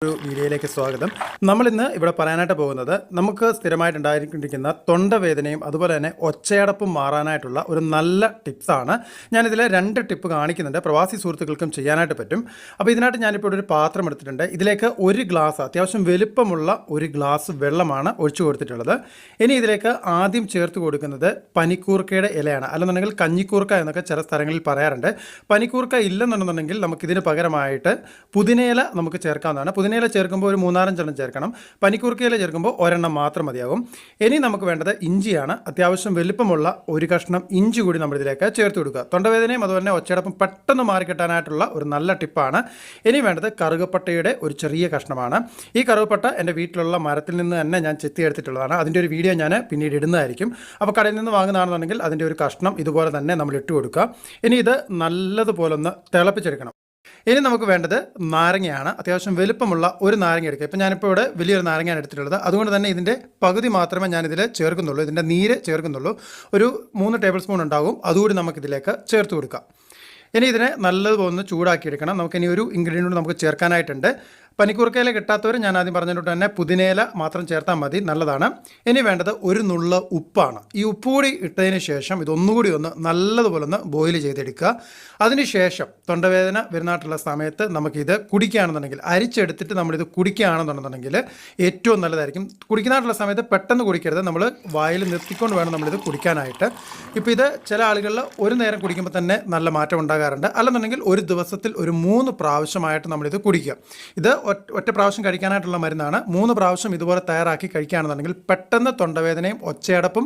ഒരു വീഡിയോയിലേക്ക് സ്വാഗതം. നമ്മളിന്ന് ഇവിടെ പറയാനായിട്ട് പോകുന്നത് നമുക്ക് സ്ഥിരമായിട്ടുണ്ടായിരിക്കുന്ന തൊണ്ടവേദനയും അതുപോലെ തന്നെ ഒച്ചയടപ്പും മാറാനായിട്ടുള്ള ഒരു നല്ല ടിപ്സാണ്. ഞാനിതിൽ 2 ടിപ്പ് കാണിക്കുന്നുണ്ട്. പ്രവാസി സുഹൃത്തുക്കൾക്കും ചെയ്യാനായിട്ട് പറ്റും. അപ്പോൾ ഇതിനായിട്ട് ഞാനിപ്പോൾ ഒരു പാത്രം എടുത്തിട്ടുണ്ട്. ഇതിലേക്ക് ഒരു ഗ്ലാസ് അത്യാവശ്യം വലുപ്പമുള്ള ഒരു ഗ്ലാസ് വെള്ളമാണ് ഒഴിച്ചു കൊടുത്തിട്ടുള്ളത്. ഇനി ഇതിലേക്ക് ആദ്യം ചേർത്ത് കൊടുക്കുന്നത് പനിക്കൂർക്കയുടെ ഇലയാണ്. അല്ലെന്നുണ്ടെങ്കിൽ കഞ്ഞിക്കൂർക്ക എന്നൊക്കെ ചില സ്ഥലങ്ങളിൽ പറയാറുണ്ട്. പനിക്കൂർക്ക ഇല്ലെന്നുണ്ടെന്നുണ്ടെങ്കിൽ നമുക്കിതിന് പകരമായിട്ട് പുതിനയില നമുക്ക് ചേർക്കാവുന്നതാണ്. പുതിനയില ചേർക്കുമ്പോൾ ഒരു 3-4 എണ്ണം ചേർക്കണം. പനിക്കൂർക്കയില ചേർക്കുമ്പോൾ ഒരെണ്ണം മാത്രം മതിയാകും. ഇനി നമുക്ക് വേണ്ടത് ഇഞ്ചിയാണ്. അത്യാവശ്യം വലുപ്പമുള്ള ഒരു കഷ്ണം ഇഞ്ചി കൂടി നമ്മളിതിലേക്ക് ചേർത്ത് കൊടുക്കുക. തൊണ്ടവേദനയും അതുപോലെ തന്നെ ഒച്ചയടപ്പും പെട്ടെന്ന് മാറിക്കിട്ടാനായിട്ടുള്ള ഒരു നല്ല ടിപ്പാണ്. ഇനി വേണ്ടത് കറുകപ്പട്ടയുടെ ഒരു ചെറിയ കഷ്ണമാണ്. ഈ കറുകപ്പട്ട എൻ്റെ വീട്ടിലുള്ള മരത്തിൽ നിന്ന് തന്നെ ഞാൻ ചെത്തിയെടുത്തിട്ടുള്ളതാണ്. അതിൻ്റെ ഒരു വീഡിയോ ഞാൻ പിന്നീട് ഇടുന്നതായിരിക്കും. അപ്പോൾ കടയിൽ നിന്ന് വാങ്ങുന്നതാണെന്നുണ്ടെങ്കിൽ അതിൻ്റെ ഒരു കഷ്ണം ഇതുപോലെ തന്നെ നമ്മൾ ഇട്ട് കൊടുക്കുക. ഇനി ഇത് നല്ലതുപോലെ ഒന്ന് തിളപ്പിച്ചെടുക്കണം. ഇനി നമുക്ക് വേണ്ടത് നാരങ്ങയാണ്. അത്യാവശ്യം വലുപ്പമുള്ള ഒരു നാരങ്ങ എടുക്കുക. ഇപ്പം ഞാനിപ്പോൾ ഇവിടെ വലിയൊരു നാരങ്ങയാണ് എടുത്തിട്ടുള്ളത്. അതുകൊണ്ട് തന്നെ ഇതിൻ്റെ പകുതി മാത്രമേ ഞാനിതിൽ ചേർക്കുന്നുള്ളൂ. ഇതിൻ്റെ നീര് ചേർക്കുന്നുള്ളൂ. ഒരു 3 ടേബിൾ സ്പൂൺ ഉണ്ടാകും. അതുകൂടി നമുക്കിതിലേക്ക് ചേർത്ത് കൊടുക്കാം. ഇനി ഇതിനെ നല്ലതുപോലെ ഒന്ന് ചൂടാക്കിയെടുക്കണം. നമുക്കിനി ഒരു ഇൻഗ്രീഡിയൻറ്റ് നമുക്ക് ചേർക്കാനായിട്ടുണ്ട്. പനിക്കൂർക്കയില കിട്ടാത്തവർ ഞാൻ ആദ്യം പറഞ്ഞിട്ട് തന്നെ പുതിനയില മാത്രം ചേർത്താൽ മതി, നല്ലതാണ്. ഇനി വേണ്ടത് ഒരു നുള്ള ഉപ്പാണ്. ഈ ഉപ്പ് കൂടി ഇട്ടതിന് ശേഷം ഇതൊന്നുകൂടി ഒന്ന് നല്ലതുപോലെ ഒന്ന് ബോയിൽ ചെയ്തെടുക്കുക. അതിനുശേഷം തൊണ്ടവേദന വരുന്നതായിട്ടുള്ള സമയത്ത് നമുക്കിത് കുടിക്കുകയാണെന്നുണ്ടെങ്കിൽ അരിച്ചെടുത്തിട്ട് നമ്മളിത് കുടിക്കുകയാണെന്നുണ്ടെന്നുണ്ടെങ്കിൽ ഏറ്റവും നല്ലതായിരിക്കും. കുടിക്കുന്നതായിട്ടുള്ള സമയത്ത് പെട്ടെന്ന് കുടിക്കരുത്. നമ്മൾ വായിൽ നിർത്തിക്കൊണ്ട് വേണം നമ്മളിത് കുടിക്കാനായിട്ട്. ഇപ്പോൾ ഇത് ചില ആളുകളിൽ ഒരു നേരം കുടിക്കുമ്പോൾ തന്നെ നല്ല മാറ്റം ഉണ്ടാകാറുണ്ട്. അല്ലെന്നുണ്ടെങ്കിൽ ഒരു ദിവസത്തിൽ ഒരു 3 പ്രാവശ്യമായിട്ട് നമ്മളിത് കുടിക്കുക. ഇത് ഒറ്റ പ്രാവശ്യം കഴിക്കാനായിട്ടുള്ള മരുന്നാണ്. 3 പ്രാവശ്യം ഇതുപോലെ തയ്യാറാക്കി കഴിക്കുകയാണെന്നുണ്ടെങ്കിൽ പെട്ടെന്ന് തൊണ്ടവേദനയും ഒച്ചയടപ്പും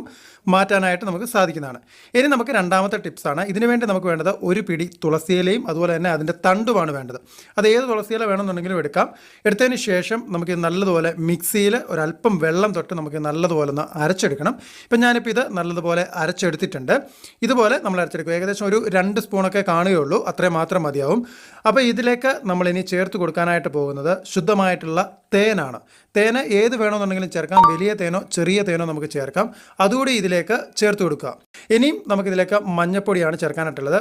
മാറ്റാനായിട്ട് നമുക്ക് സാധിക്കുന്നതാണ്. ഇനി നമുക്ക് രണ്ടാമത്തെ ടിപ്സാണ്. ഇതിനു വേണ്ടി നമുക്ക് വേണ്ടത് ഒരു പിടി തുളസിയിലയും അതുപോലെ തന്നെ അതിൻ്റെ തണ്ടുമാണ് വേണ്ടത്. അത് ഏത് തുളസിയില വേണമെന്നുണ്ടെങ്കിലും എടുക്കാം. എടുത്തതിന് ശേഷം നമുക്ക് നല്ലതുപോലെ മിക്സിയിൽ ഒരല്പം വെള്ളം തൊട്ട് നമുക്ക് നല്ലതുപോലെ ഒന്ന് അരച്ചെടുക്കണം. ഇപ്പം ഞാനിപ്പോൾ ഇത് നല്ലതുപോലെ അരച്ചെടുത്തിട്ടുണ്ട്. ഇതുപോലെ നമ്മൾ അരച്ചെടുക്കും. ഏകദേശം ഒരു 2 സ്പൂണൊക്കെ കാണുകയുള്ളൂ. അത്രയും മാത്രം മതിയാവും. അപ്പോൾ ഇതിലേക്ക് നമ്മളിനി ചേർത്ത് കൊടുക്കാനായിട്ട് പോകുന്നത് ശുദ്ധമായിട്ടുള്ള തേനാണ്. തേന് ഏത് വേണമെന്നുണ്ടെങ്കിലും ചേർക്കാം. വലിയ തേനോ ചെറിയ തേനോ നമുക്ക് ചേർക്കാം. അതുകൂടി ഇതിലേക്ക് ചേർത്ത് കൊടുക്കുക. ഇനിയും നമുക്കിതിലേക്ക് മഞ്ഞപ്പൊടിയാണ് ചേർക്കാനായിട്ടുള്ളത്.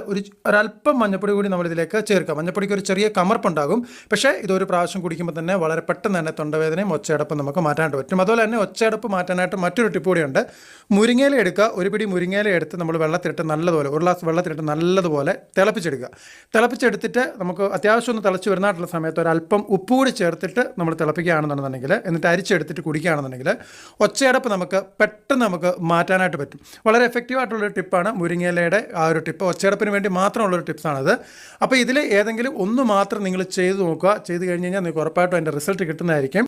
ഒരല്പം മഞ്ഞപ്പൊടി കൂടി നമ്മളിതിലേക്ക് ചേർക്കാം. മഞ്ഞപ്പൊടിക്ക് ഒരു ചെറിയ കമർപ്പുണ്ടാകും. പക്ഷേ ഇതൊരു പ്രാവശ്യം കുടിക്കുമ്പോൾ തന്നെ വളരെ പെട്ടെന്ന് തന്നെ തൊണ്ടവേദനയും ഒച്ചയടപ്പും നമുക്ക് മാറ്റാനായിട്ട് പറ്റും. അതുപോലെ തന്നെ ഒച്ചയടപ്പ് മാറ്റാനായിട്ട് മറ്റൊരു ടിപ്പ് കൂടിയുണ്ട്. മുരിങ്ങയില എടുക്കുക. ഒരു പിടി മുരിങ്ങയില എടുത്ത് നമ്മൾ വെള്ളത്തിലിട്ട് നല്ലതുപോലെ ഒരു ഗ്ലാസ് വെള്ളത്തിലിട്ട് നല്ലതുപോലെ തിളപ്പിച്ചെടുക്കുക. തിളപ്പിച്ചെടുത്തിട്ട് നമുക്ക് അത്യാവശ്യം ഒന്ന് തിളച്ച് വരുന്നതായിട്ടുള്ള സമയത്ത് ഒരല്പം ഉപ്പ് കൂടി ചേർത്തിട്ട് നമ്മൾ തിളപ്പിക്കുകയാണെന്നുണ്ടെങ്കിൽ എന്നിട്ട് അരിച്ചെടുത്തിട്ട് കുടിക്കുകയാണെന്നുണ്ടെങ്കിൽ ഒച്ചയടപ്പ് നമുക്ക് പെട്ടെന്ന് നമുക്ക് മാറ്റാനായിട്ട് പറ്റും. വളരെ എഫക്റ്റീവായിട്ടുള്ളൊരു ടിപ്പാണ് മുരിങ്ങയിലയുടെ ആ ഒരു ടിപ്പ്. ഒച്ചയടപ്പിന് വേണ്ടി മാത്രമുള്ളൊരു ടിപ്സാണത്. അപ്പോൾ ഇതിൽ ഏതെങ്കിലും ഒന്ന് മാത്രം നിങ്ങൾ ചെയ്ത് നോക്കുക. ചെയ്ത് കഴിഞ്ഞ് കഴിഞ്ഞാൽ നിങ്ങൾക്ക് ഉറപ്പായിട്ടും അതിൻ്റെ റിസൾട്ട് കിട്ടുന്നതായിരിക്കും.